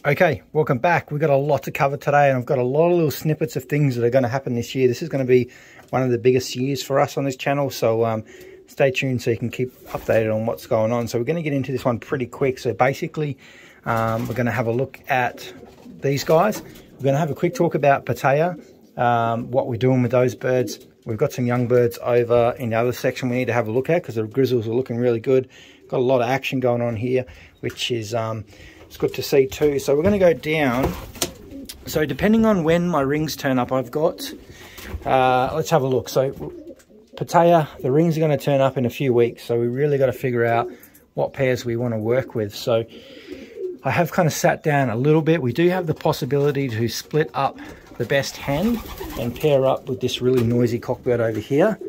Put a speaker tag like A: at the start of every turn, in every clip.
A: Okay, welcome back. We've got a lot to cover today, and I've got a lot of little snippets of things that are going to happen this year. This is going to be one of the biggest years for us on this channel, so stay tuned so you can keep updated on what's going on. So we're going to get into this one pretty quick. So basically, we're going to have a look at these guys. We're going to have a quick talk about Pattaya, what we're doing with those birds. We've got some young birds over in the other section we need to have a look at because the grizzles are looking really good. Got a lot of action going on here, which is it's good to see too. So we're going to go down. So depending on when my rings turn up, I've got, let's have a look. So Pattaya, the rings are going to turn up in a few weeks. So we really got to figure out what pairs we want to work with. So I have kind of sat down a little bit. We do have the possibility to split up the best hen and pair up with this really noisy cockbird over here.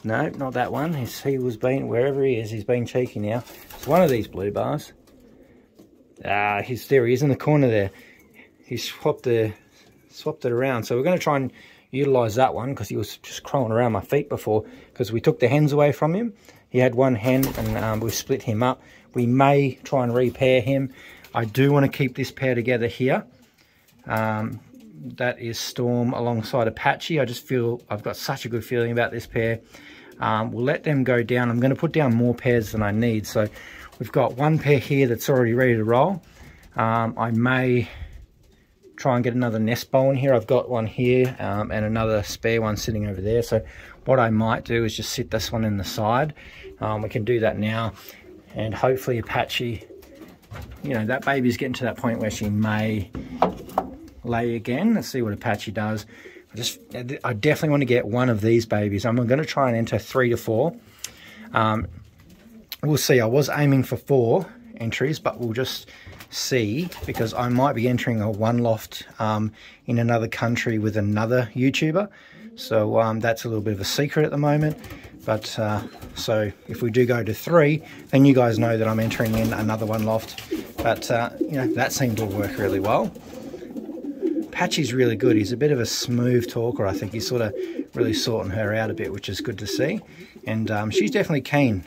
A: No, not that one. He was being, wherever he is, he's being cheeky now. It's one of these blue bars. There he is in the corner there. He swapped it around. So we're going to try and utilize that one because he was just crawling around my feet before because we took the hens away from him. He had one hen and we split him up. We may try and repair him. I do want to keep this pair together here. That is Storm alongside Apache. I just feel I've got such a good feeling about this pair. We'll let them go down. I'm going to put down more pairs than I need. So we've got one pair here that's already ready to roll. I may try and get another nest bowl in here. I've got one here and another spare one sitting over there. So what I might do is just sit this one in the side. We can do that now. And hopefully Apache, you know, that baby's getting to that point where she may lay again. Let's see what Apache does. I definitely want to get one of these babies. I'm going to try and enter 3 to 4. We'll see. I was aiming for 4 entries, but we'll just see because I might be entering a one loft in another country with another YouTuber. So that's a little bit of a secret at the moment. But so if we do go to 3, then you guys know that I'm entering in another one loft. But you know, that seemed to work really well. Apache's really good. He's a bit of a smooth talker. I think he's sort of really sorting her out a bit, which is good to see. And she's definitely keen.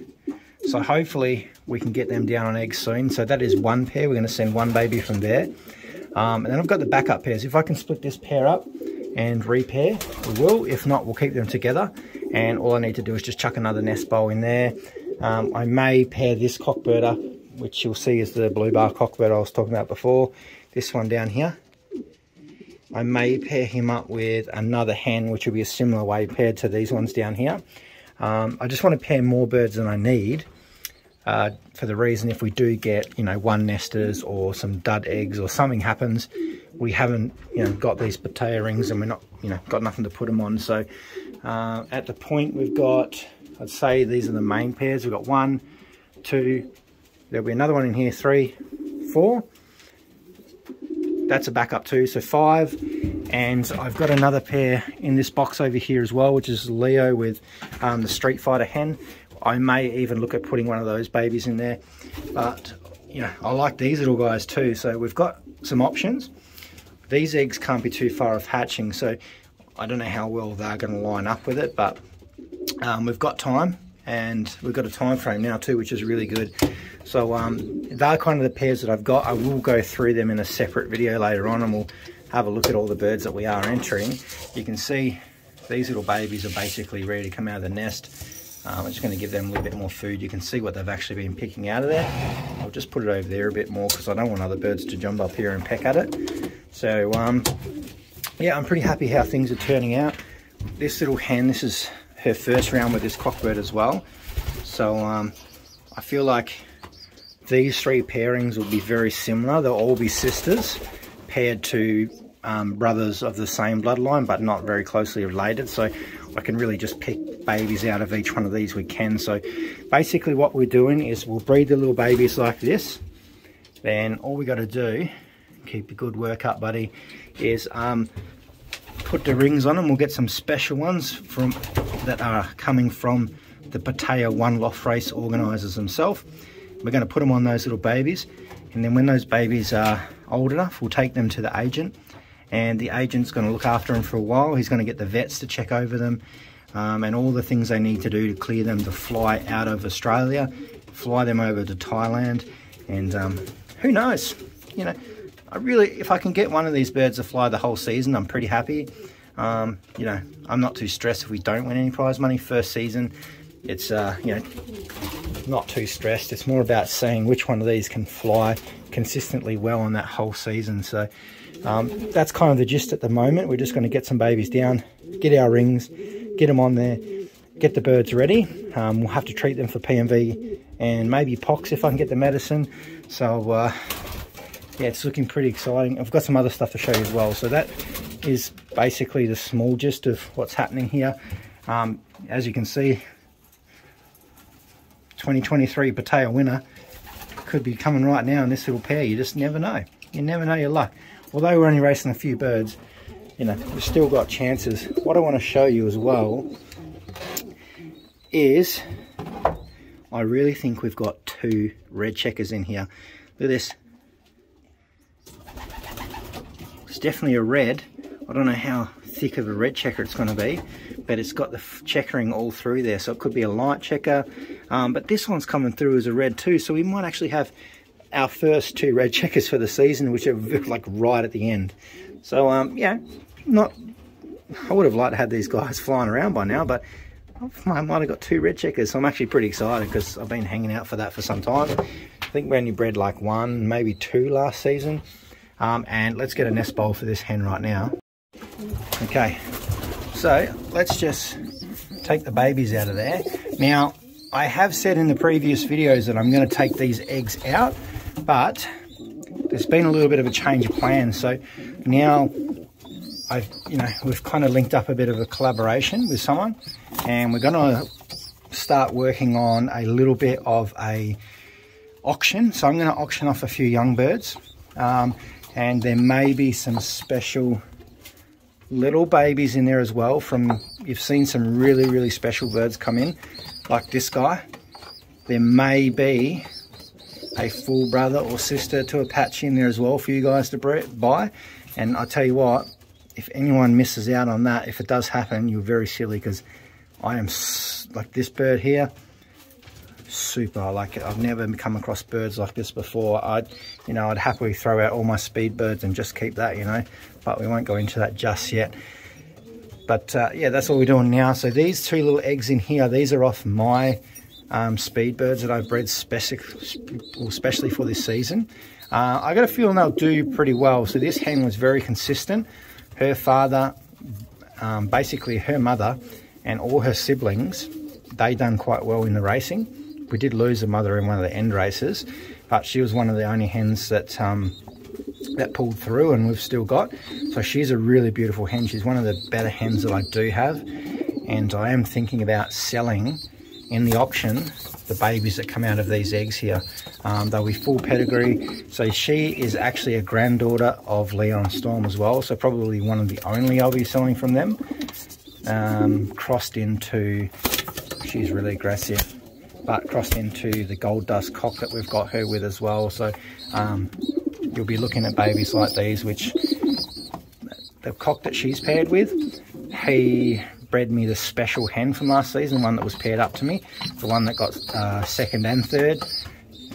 A: So hopefully we can get them down on eggs soon. So that is one pair. We're going to send one baby from there. And then I've got the backup pairs. If I can split this pair up and repair, we will. If not, we'll keep them together. And all I need to do is just chuck another nest bowl in there. I may pair this cockbird up, which you'll see is the blue bar cockbird I was talking about before. This one down here. I may pair him up with another hen, which will be a similar way paired to these ones down here. I just want to pair more birds than I need for the reason if we do get, you know, one nesters or some dud eggs or something happens, we haven't, you know, got these Pattaya rings and we're not, you know, got nothing to put them on. So at the point we've got, I'd say these are the main pairs. We've got 1, 2, there'll be another one in here, 3, 4. That's a backup too, so 5. And I've got another pair in this box over here as well, which is Leo with the Street Fighter hen. I may even look at putting one of those babies in there. But, you know, I like these little guys too. So we've got some options. These eggs can't be too far off hatching, so I don't know how well they're going to line up with it. But we've got time, and we've got a time frame now too, which is really good. So they're kind of the pairs that I've got. I will go through them in a separate video later on, and we'll have a look at all the birds that we are entering. You can see these little babies are basically ready to come out of the nest. I'm just going to give them a little bit more food. You can see what they've actually been picking out of there. I'll just put it over there a bit more because I don't want other birds to jump up here and peck at it. So yeah, I'm pretty happy how things are turning out. This little hen, this is her first round with this cockbird as well. So I feel like these 3 pairings will be very similar. They'll all be sisters paired to brothers of the same bloodline, but not very closely related. So I can really just pick babies out of each one of these we can. So basically what we're doing is we'll breed the little babies like this. Then all we got to do, keep a good work up buddy, is put the rings on them. We'll get some special ones from that are coming from the Pattaya One Loft race organisers themselves. We're going to put them on those little babies, and then when those babies are old enough, we'll take them to the agent, and the agent's going to look after them for a while. He's going to get the vets to check over them and all the things they need to do to clear them to fly out of Australia, fly them over to Thailand, and who knows, you know, if I can get one of these birds to fly the whole season, I'm pretty happy. You know, I'm not too stressed if we don't win any prize money first season. It's, you know, not too stressed. It's more about seeing which one of these can fly consistently well on that whole season. So that's kind of the gist at the moment. We're just going to get some babies down, get our rings, get them on there, get the birds ready. We'll have to treat them for PMV and maybe pox if I can get the medicine. So yeah, it's looking pretty exciting. I've got some other stuff to show you as well. So that is basically the small gist of what's happening here. As you can see, 2023 Pattaya winner could be coming right now in this little pair. You just never know. You never know your luck. Although we're only racing a few birds, you know, we've still got chances. What I want to show you as well is I really think we've got 2 red checkers in here. Look at this. It's definitely a red. I don't know how thick of a red checker it's going to be, but it's got the checkering all through there, so it could be a light checker. But this one's coming through as a red too, so we might actually have our first 2 red checkers for the season, which are like right at the end. So yeah, I would have liked to have these guys flying around by now, but I might have got 2 red checkers, so I'm actually pretty excited because I've been hanging out for that for some time. I think we only bred like 1, maybe 2 last season. And let's get a nest bowl for this hen right now. Okay, so let's just take the babies out of there. Now, I have said in the previous videos that I'm going to take these eggs out, but there's been a little bit of a change of plans. So now we've kind of linked up a bit of a collaboration with someone, and we're going to start working on a little bit of a auction. So I'm going to auction off a few young birds. And there may be some special little babies in there as well. You've seen some really, really special birds come in, like this guy. There may be a full brother or sister to a patch in there as well for you guys to buy. And I tell you what, if anyone misses out on that, if it does happen, you're very silly, because I am like this bird here. Super, like I've never come across birds like this before. I'd happily throw out all my speed birds and just keep that, you know, but we won't go into that just yet. But yeah, that's what we're doing now. So these 2 little eggs in here, these are off my speed birds that I've bred especially for this season. I got a feeling they'll do pretty well. So this hen was very consistent. Her father, basically her mother and all her siblings, they done quite well in the racing. We did lose a mother in one of the end races, but she was one of the only hens that that pulled through, and we've still got. So she's a really beautiful hen. She's one of the better hens that I do have, and I am thinking about selling in the auction the babies that come out of these eggs here. They'll be full pedigree. So she is actually a granddaughter of Leon Storm as well, so probably one of the only I'll be selling from them. Crossed into, she's really aggressive, but crossed into the gold dust cock that we've got her with as well. So you'll be looking at babies like these, which the cock that she's paired with, he bred me the special hen from last season, one that was paired up to me, the one that got 2nd and 3rd,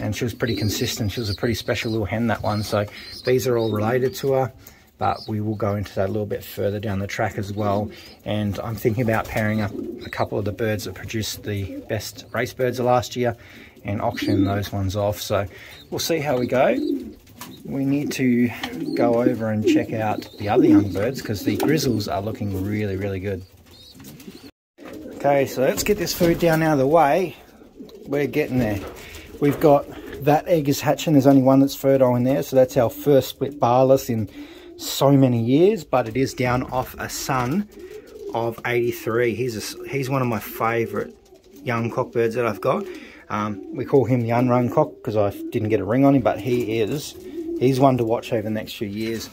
A: and she was pretty consistent. She was a pretty special little hen, that one. So these are all related to her, but we will go into that a little bit further down the track as well. And I'm thinking about pairing up a couple of the birds that produced the best race birds of last year and auction those ones off. So we'll see how we go. We need to go over and check out the other young birds, because the grizzles are looking really, really good. Okay, so let's get this food down out of the way. We're getting there. We've got that egg is hatching. There's only one that's fertile in there, so that's our first split barless in so many years, but it is down off a son of 83. He's one of my favourite young cockbirds that I've got. We call him the unrung cock because I didn't get a ring on him, but he's one to watch over the next few years.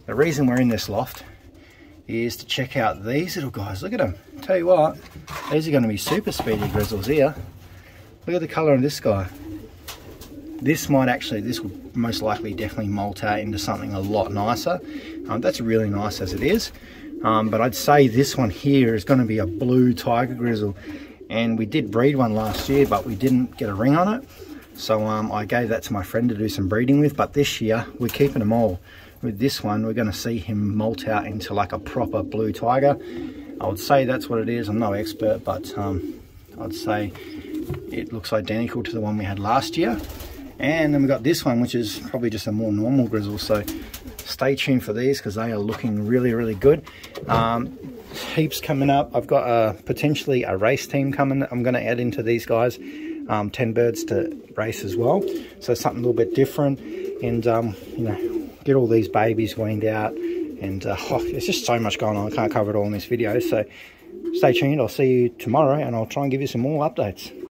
A: The reason we're in this loft is to check out these little guys. Look at them. Tell you what, these are going to be super speedy grizzles here. Look at the colour of this guy. This will most likely definitely molt out into something a lot nicer. That's really nice as it is. But I'd say this one here is going to be a blue tiger grizzle. And we did breed one last year, but we didn't get a ring on it. So I gave that to my friend to do some breeding with, but this year we're keeping them all. With this one, we're going to see him molt out into like a proper blue tiger. I would say that's what it is. I'm no expert, but I'd say it looks identical to the one we had last year. And then we got this one, which is probably just a more normal grizzle. So stay tuned for these because they are looking really, really good. Heaps coming up. I've got potentially a race team coming. I'm going to add into these guys 10 birds to race as well. So something a little bit different, and you know, get all these babies weaned out. And there's just so much going on. I can't cover it all in this video. So stay tuned. I'll see you tomorrow, and I'll try and give you some more updates.